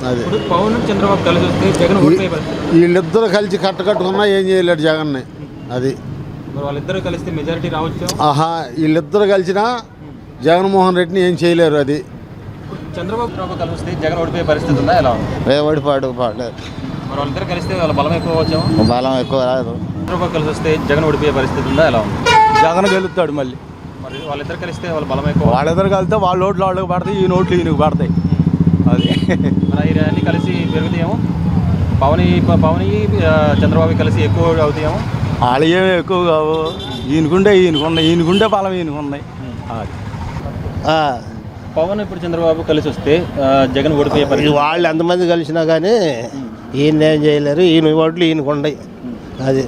అది పవన్ చంద్రబాబు కలిసి వస్తే జగన్ వీళ్ళిద్దరూ కలిసి కట్టుకున్నా ఏం చేయలేడు జగన్ని. అది వాళ్ళిద్దరూ కలిస్తే మెజారిటీ రావచ్చు. వీళ్ళిద్దరూ కలిసినా జగన్మోహన్ రెడ్డిని ఏం చేయలేరు. అది చంద్రబాబు కలిసి వస్తే జగన్ ఓడిపోయే పరిస్థితి ఉందా? ఎలా ఉంది? ఓడిపాడు మరి వాళ్ళిద్దరు కలిస్తే వాళ్ళ బలం ఎక్కువ వచ్చాము. బలం ఎక్కువ రాదు. చంద్రబాబు కలిసి వస్తే జగన్ ఓడిపోయే పరిస్థితి ఉందా? ఎలా ఉంది? జగన్ గెలుస్తాడు మళ్ళీ. మరి వాళ్ళిద్దరు కలిస్తే వాళ్ళ బలం ఎక్కువ. వాళ్ళిద్దరు కలిస్తే వాళ్ళ ఓట్లు వాళ్ళకి పడతాయి, ఈ నోట్లు ఈయనకు పడతాయి. అది మరి అన్నీ కలిసి పెరుగుతాయేమో. పవన్ చంద్రబాబు కలిసి ఎక్కువ అవుతాయేమో. వాళ్ళు ఏమి ఎక్కువ కావు. ఈయనకుండే బలం ఈయనకున్నాయి. పవన్ ఇప్పుడు చంద్రబాబు కలిసి వస్తే జగన్ ఓడిపోయే పరిస్థితి. వాళ్ళు ఎంతమంది కలిసినా కానీ ఈయన ఏం చేయలేరు. ఈయన ఓట్లు ఈయనకు ఉన్నాయి. అది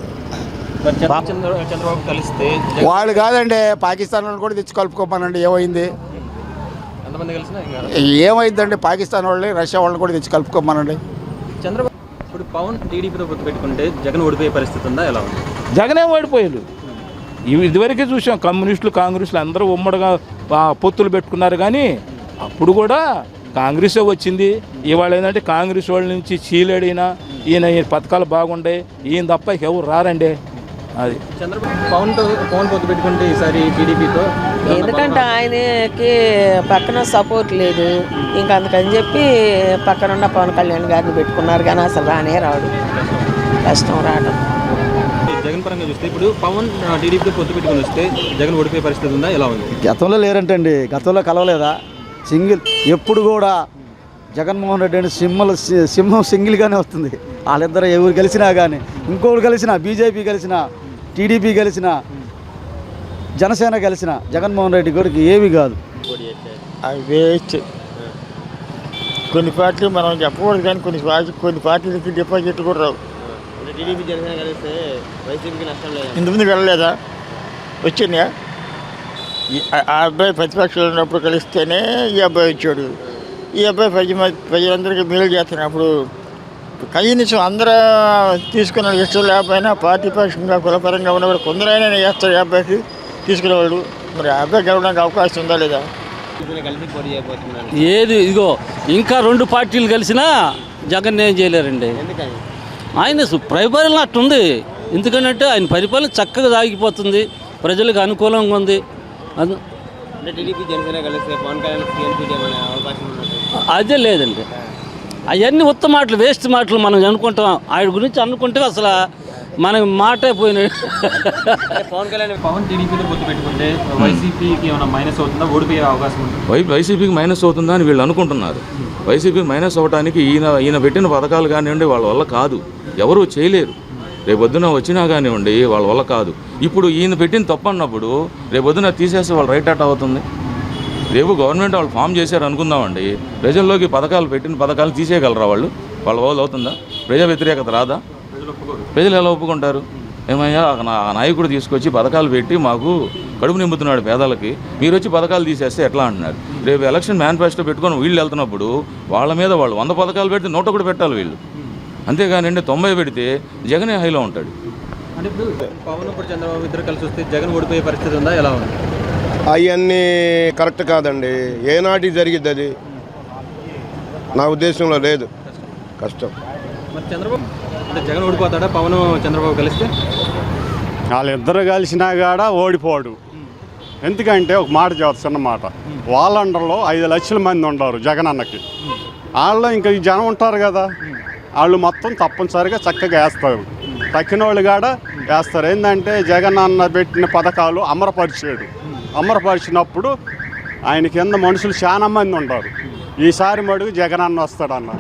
చంద్రబాబు కలిస్తే వాళ్ళు కాదండి, పాకిస్తాన్ వాళ్ళు కూడా తెచ్చి కలుపుకోమనండి. ఏమైంది? ఎంతమంది కలిసినా ఏమైందండి? పాకిస్తాన్ వాళ్ళని, రష్యా వాళ్ళని కూడా తెచ్చి కలుపుకోమనండి. చంద్రబాబు ఇప్పుడు పవన్ టీడీపీతో పొత్తు పెట్టుకుంటే జగన్ ఓడిపోయే పరిస్థితి ఉందా? ఎలా ఉంది? జగనే ఓడిపోయారు. ఇదివరకే చూసాం, కమ్యూనిస్టులు కాంగ్రెస్లు అందరూ ఉమ్మడిగా పొత్తులు పెట్టుకున్నారు. కానీ అప్పుడు కూడా కాంగ్రెసే వచ్చింది. ఇవాళ ఏంటంటే కాంగ్రెస్ వాళ్ళ నుంచి చీలేడినా ఈయన పథకాలు బాగుంటాయి, ఈయన తప్ప ఎవరు రారండి. అది పవన్ పొత్తు పెట్టుకుంటే ఈసారి టీడీపీతో, ఎందుకంటే ఆయనకి పక్కన సపోర్ట్ లేదు. ఇంకా అందుకని చెప్పి పక్కనున్న పవన్ కళ్యాణ్ గారిని పెట్టుకున్నారు. కానీ అసలు రానే రాడు, కష్టం రావడం. జగన్ పరంగా చూస్తే ఇప్పుడు పవన్ టీడీపీతో పొత్తు పెట్టుకుని వస్తే జగన్ ఓడిపోయే పరిస్థితి ఉందా? ఎలా ఉంది? గతంలో లేరంటండి, గతంలో కలవలేదా? సింగిల్ ఎప్పుడు కూడా జగన్మోహన్ రెడ్డి అంటే సింహం సింగిల్గానే వస్తుంది. వాళ్ళిద్దరు ఎవరు కలిసినా కానీ, ఇంకొకరు కలిసినా, బీజేపీ కలిసినా, టీడీపీ కలిసినా, జనసేన కలిసినా జగన్మోహన్ రెడ్డి గారికి ఏమీ కాదు. అవి వేస్ట్. కొన్ని పార్టీలు మనం చెప్పకూడదు, కానీ కొన్ని పార్టీలకి డిపాజిట్ కూడా రావు. టీడీపీ జనసేన కలిస్తే వైసీపీకి నష్టం లేదు. ఇంతమంది వెళ్ళలేదా? వచ్చిందా? ఆ అబ్బాయి ప్రతిపక్షంలో ఉన్నప్పుడు కలిస్తేనే ఈ అబ్బాయి వచ్చాడు. ఈ అబ్బాయి ప్రజలందరికీ మేలు చేస్తున్నప్పుడు కనీసం అందరూ తీసుకున్న ఇష్టం లేకపోయినా పార్టీ పక్షంగా కులపరంగా ఉన్నప్పుడు కొందరైనా చేస్తారు. ఈ అబ్బాయికి తీసుకునేవాళ్ళు. మరి ఆ అబ్బాయి గెలవడానికి అవకాశం ఉందా లేదా? ఏది ఇదిగో ఇంకా రెండు పార్టీలు కలిసినా జగన్ ఏం చేయలేరండి. ఆయన పరిపాలన అట్టుంది. ఎందుకంటే ఆయన పరిపాలన చక్కగా సాగిపోతుంది, ప్రజలకు అనుకూలంగా ఉంది. అదే లేదండి, అవన్నీ ఉత్తమ మాటలు, వేస్ట్ మాటలు మనం అనుకుంటాం. ఆయన గురించి అనుకుంటే అసలు మన మాటే పోయినాయి. పవన్ టీడీపీతో పొత్తు పెట్టుకుంటే వైసీపీకి ఏమైనా మైనస్ అవుతుందా? ఓడిపోయే అవకాశం ఉంటుంది. వైసీపీకి మైనస్ అవుతుందా అని వీళ్ళు అనుకుంటున్నారు. వైసీపీ మైనస్ అవ్వడానికి ఈయన పెట్టిన పథకాలు కానివ్వండి వాళ్ళ వల్ల కాదు, ఎవరూ చేయలేరు. రేపొద్దున వచ్చినా కానివ్వండి వాళ్ళ వల్ల కాదు. ఇప్పుడు ఈయన పెట్టిన తప్పు అన్నప్పుడు రేపొద్దున తీసేస్తే వాళ్ళు రైట్ అట్ అవుతుంది. రేపు గవర్నమెంట్ వాళ్ళు ఫామ్ చేశారు అనుకుందామండి, ప్రజల్లోకి పెట్టిన పథకాలు తీసేయగలరా వాళ్ళు? వాళ్ళ వాళ్ళు అవుతుందా? ప్రజా వ్యతిరేకత రాదా? ప్రజలు ఎలా ఒప్పుకుంటారు? ఏమయ్యా ఆ నాయకుడు తీసుకొచ్చి పథకాలు పెట్టి మాకు కడుపు నింపుతున్నాడు పేదలకి, మీరు వచ్చి పథకాలు తీసేస్తే ఎట్లా అంటున్నారు? రేపు ఎలక్షన్ మేనిఫెస్టో పెట్టుకొని వీళ్ళు వెళ్తున్నప్పుడు వాళ్ళ మీద వాళ్ళు 100 పథకాలు పెడితే 101 పెట్టాలి వీళ్ళు. అంతేగానండి 90 పెడితే జగనే హైలో ఉంటాడు. అంటే ఇప్పుడు పవన్ ఇప్పుడు చంద్రబాబు ఇద్దరు కలిసి వస్తే జగన్ ఓడిపోయే పరిస్థితి ఉందా? ఎలా ఉంది? అవన్నీ కరెక్ట్ కాదండి. ఏనాటికి జరిగిద్ది అది? నా ఉద్దేశంలో లేదు. కష్టం. మరి చంద్రబాబు అంటే జగన్ ఓడిపోతాడా పవన్ చంద్రబాబు కలిస్తే? వాళ్ళిద్దరు కలిసినా కూడా ఓడిపోడు. ఎందుకంటే ఒక మాట చెప్తున్న మాట, వాళ్ళ అండర్లో 5 లక్షల మంది ఉంటారు జగన్ అన్నకి. వాళ్ళు ఇంకా ఈ జనం ఉంటారు కదా, వాళ్ళు మొత్తం తప్పనిసరిగా చక్కగా వేస్తారు. తక్కిన వాళ్ళు కూడా వేస్తారు. ఏంటంటే జగన్ అన్న పెట్టిన పథకాలు అమరపరిచాడు. అమరపరిచినప్పుడు ఆయన కింద మనుషులు చాలా మంది ఉంటారు. ఈసారి మడుగు జగన్ అన్న వస్తాడన్న